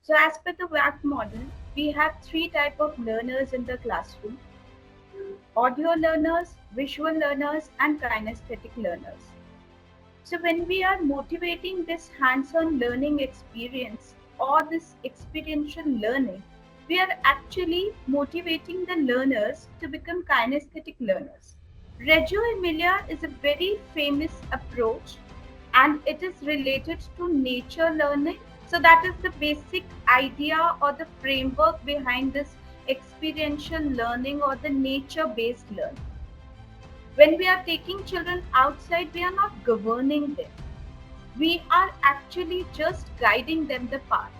So as per the WAC model, we have three types of learners in the classroom: audio learners, visual learners, and kinesthetic learners. So when we are motivating this hands-on learning experience or this experiential learning, we are actually motivating the learners to become kinesthetic learners. Reggio Emilia is a very famous approach and it is related to nature learning. So that is the basic idea or the framework behind this experiential learning or the nature-based learning. When we are taking children outside, we are not governing them. We are actually just guiding them the path.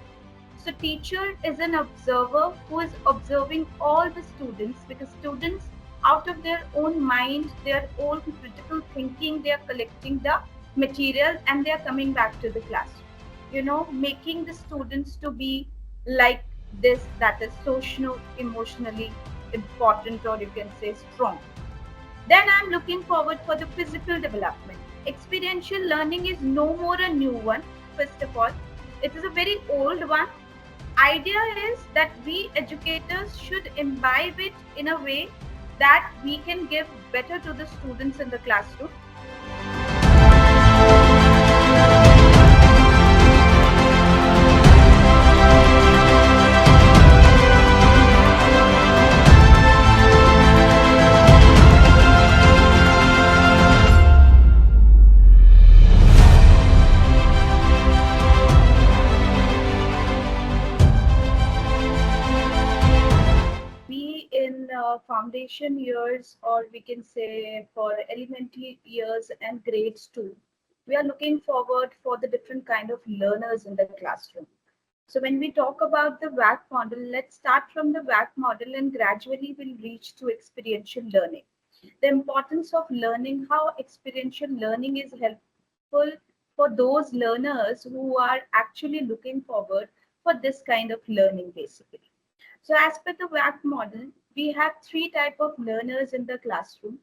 So teacher is an observer who is observing all the students, because students out of their own mind, their own critical thinking, they are collecting the material and they are coming back to the classroom. Making the students to be like this, that is socio emotionally important, or you can say strong. Then I'm looking forward for the physical development. Experiential learning is no more a new one. First of all, it is a very old one. Idea is that we educators should imbibe it in a way that we can give better to the students in the classroom. We in foundation years, or we can say for elementary years and grades too, we are looking forward for the different kind of learners in the classroom. So when we talk about the WAC model, let's start from the WAC model and gradually we'll reach to experiential learning. The importance of learning, how experiential learning is helpful for those learners who are actually looking forward for this kind of learning basically. So as per the WAC model, we have three types of learners in the classroom: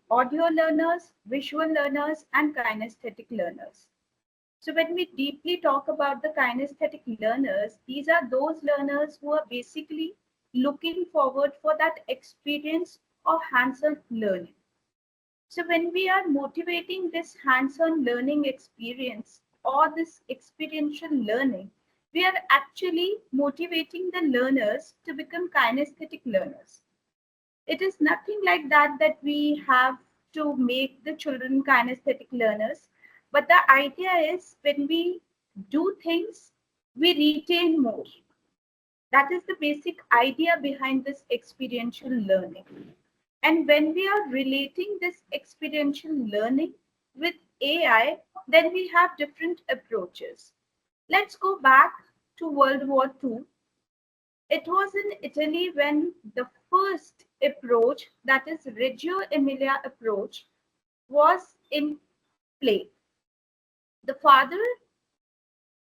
audio learners, visual learners, and kinesthetic learners. So when we deeply talk about the kinesthetic learners, these are those learners who are basically looking forward for that experience of hands-on learning. So when we are motivating this hands-on learning experience or this experiential learning, we are actually motivating the learners to become kinesthetic learners. It is nothing like that we have to make the children kinesthetic learners, but the idea is when we do things, we retain more. That is the basic idea behind this experiential learning. And when we are relating this experiential learning with AI, then we have different approaches. Let's go back to World War II. It was in Italy when the first approach, that is Reggio Emilia approach, was in play. The father,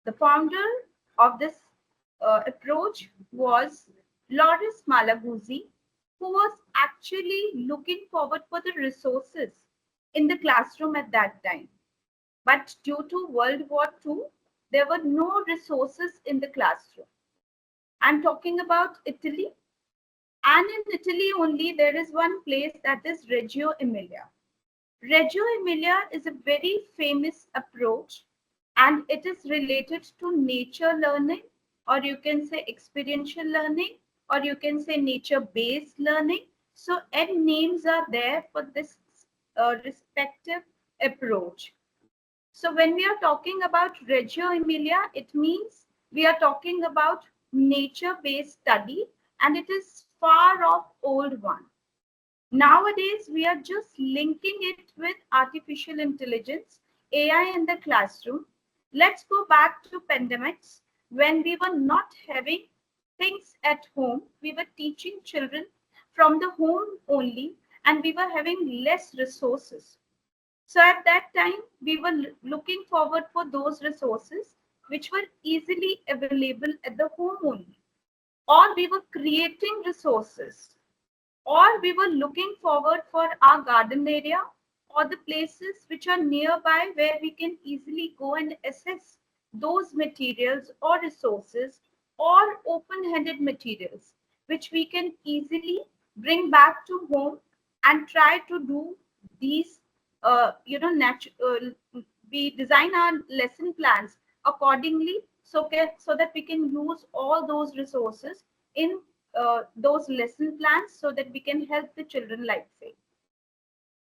the founder of this approach was Loris Malaguzzi, who was actually looking forward for the resources in the classroom at that time. But due to World War II, there were no resources in the classroom. I'm talking about Italy. And in Italy only, there is one place, that is Reggio Emilia. Reggio Emilia is a very famous approach and it is related to nature learning, or you can say experiential learning, or you can say nature-based learning. So N names are there for this respective approach. So when we are talking about Reggio Emilia, it means we are talking about nature-based study, and it is far off old one. Nowadays, we are just linking it with artificial intelligence, AI in the classroom. Let's go back to pandemics when we were not having things at home. We were teaching children from the home only, and we were having less resources. So at that time, we were looking forward for those resources which were easily available at the home only, or we were creating resources, or we were looking forward for our garden area or the places which are nearby where we can easily go and assess those materials or resources or open-ended materials which we can easily bring back to home and try to do these we design our lesson plans accordingly, so that we can use all those resources in those lesson plans so that we can help the children, like say.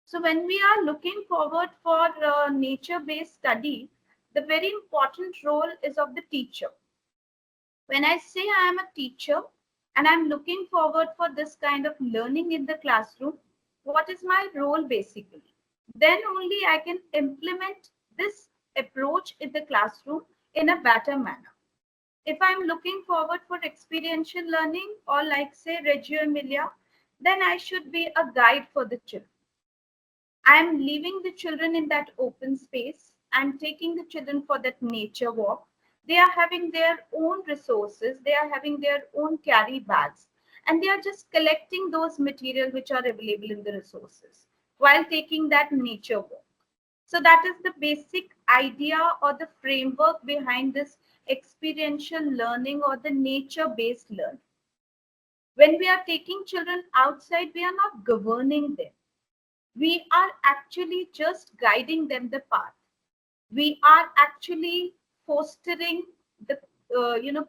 So when we are looking forward for nature-based study, the very important role is of the teacher. When I say I am a teacher and I'm looking forward for this kind of learning in the classroom, what is my role basically? Then only I can implement this approach in the classroom in a better manner. If I'm looking forward for experiential learning, or like say Reggio Emilia, then I should be a guide for the children. I'm leaving the children in that open space. I'm taking the children for that nature walk. They are having their own resources. They are having their own carry bags. And they are just collecting those materials which are available in the resources while taking that nature walk. So that is the basic idea or the framework behind this experiential learning or the nature-based learning. When we are taking children outside, we are not governing them. We are actually just guiding them the path. We are actually fostering the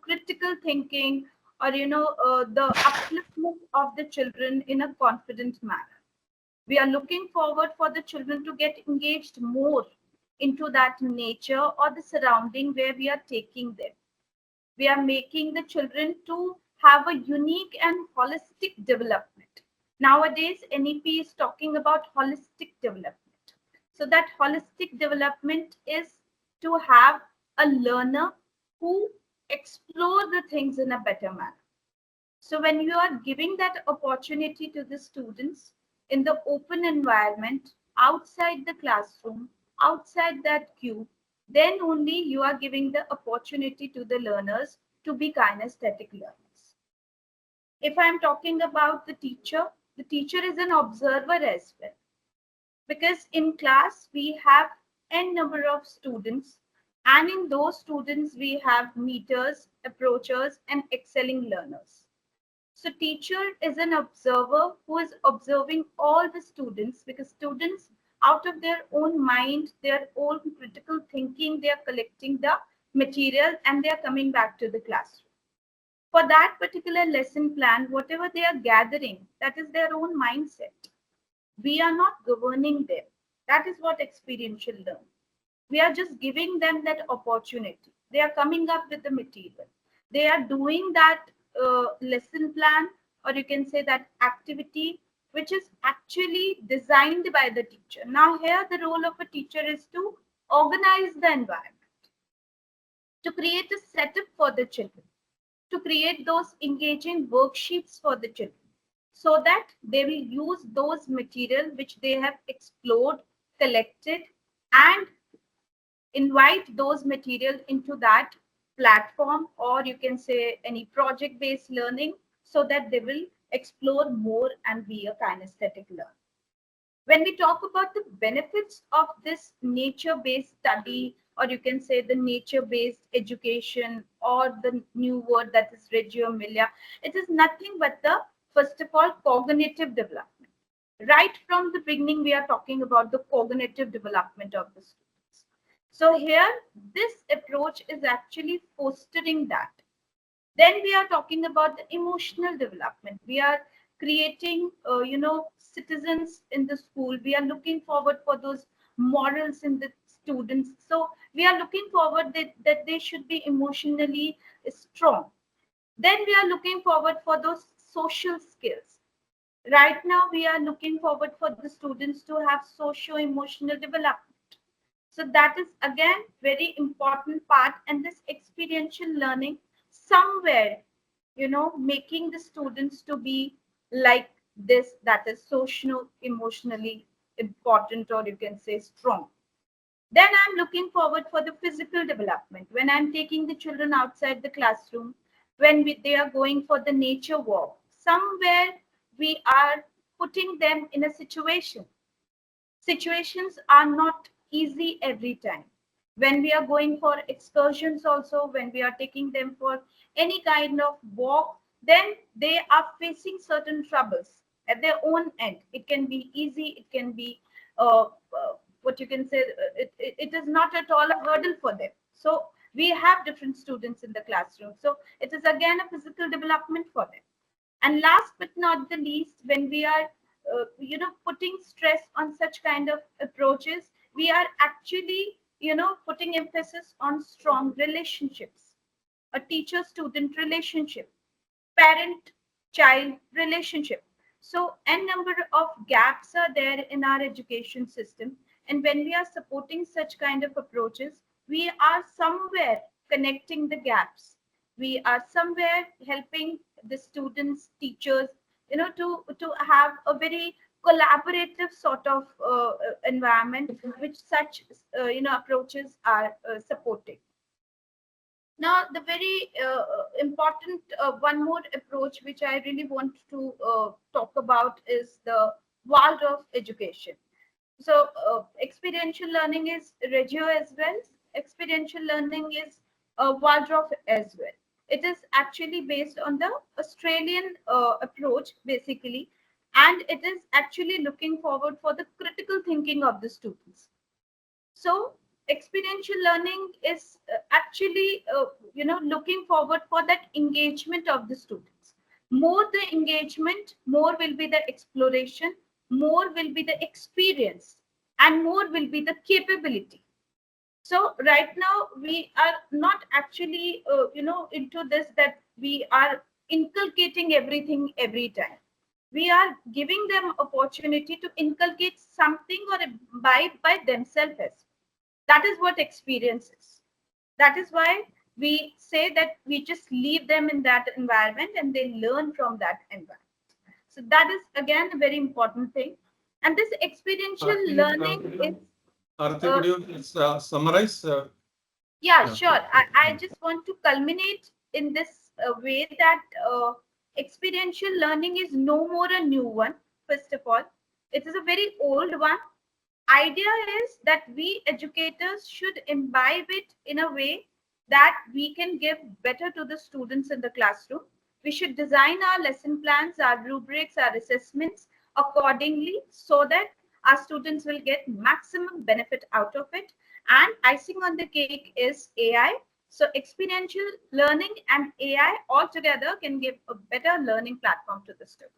critical thinking, or the upliftment of the children in a confident manner. We are looking forward for the children to get engaged more into that nature or the surrounding where we are taking them. We are making the children to have a unique and holistic development. Nowadays, NEP is talking about holistic development. So that holistic development is to have a learner who explore the things in a better manner. So when you are giving that opportunity to the students in the open environment, outside the classroom, outside that cube, then only you are giving the opportunity to the learners to be kinesthetic learners. If I'm talking about the teacher is an observer as well. Because in class, we have n number of students, and in those students, we have meters, approachers, and excelling learners. So teacher is an observer who is observing all the students, because students out of their own mind, their own critical thinking, they are collecting the material and they are coming back to the classroom. For that particular lesson plan, whatever they are gathering, that is their own mindset. We are not governing them. That is what experiential learning. We are just giving them that opportunity. They are coming up with the material. They are doing that lesson plan, or you can say that activity, which is actually designed by the teacher. Now, here the role of a teacher is to organize the environment, to create a setup for the children, to create those engaging worksheets for the children, so that they will use those material which they have explored, collected, and invite those material into that platform, or you can say any project based learning, so that they will explore more and be a kinesthetic learner. When we talk about the benefits of this nature based study, or you can say the nature based education, or the new word that is Reggio Emilia, it is nothing but the, first of all, cognitive development. Right from the beginning, we are talking about the cognitive development of the students. So here, this approach is actually fostering that. Then we are talking about the emotional development. We are creating, citizens in the school. We are looking forward for those morals in the students. So we are looking forward that they should be emotionally strong. Then we are looking forward for those social skills. Right now, we are looking forward for the students to have socio-emotional development. So that is again very important part, and this experiential learning somewhere, making the students to be like this, that is socio-emotionally important, or you can say strong. Then I'm looking forward for the physical development. When I'm taking the children outside the classroom, when they are going for the nature walk, somewhere we are putting them in a situation. Situations are not easy every time. When we are going for excursions also, when we are taking them for any kind of walk, then they are facing certain troubles at their own end. It can be easy, it can be what you can say, it is not at all a hurdle for them. So we have different students in the classroom, so it is again a physical development for them. And last but not the least, when we are putting stress on such kind of approaches, we are actually putting emphasis on strong relationships, a teacher student relationship, parent child relationship. So n number of gaps are there in our education system, and when we are supporting such kind of approaches, we are somewhere connecting the gaps. We are somewhere helping the students, teachers, to have a very collaborative sort of environment which such approaches are supporting. Now, the very important one more approach which I really want to talk about is the Waldorf education. So, experiential learning is Reggio as well. Experiential learning is Waldorf as well. It is actually based on the Australian approach, basically, and it is actually looking forward for the critical thinking of the students. So experiential learning is actually looking forward for that engagement of the students. More the engagement, more will be the exploration, more will be the experience, and more will be the capability. So right now we are not actually into this that we are inculcating everything every time. We are giving them opportunity to inculcate something or by themselves as well. That is what experience is. That is why we say that we just leave them in that environment and they learn from that environment. So that is again a very important thing. And this experiential learning is. Arti, could you summarize? Yeah, sure. I just want to culminate in this way that experiential learning is no more a new one, first of all. It is a very old one. Idea is that we educators should imbibe it in a way that we can give better to the students in the classroom. We should design our lesson plans, our rubrics, our assessments accordingly so that our students will get maximum benefit out of it. And icing on the cake is AI. So experiential learning and AI all together can give a better learning platform to the student.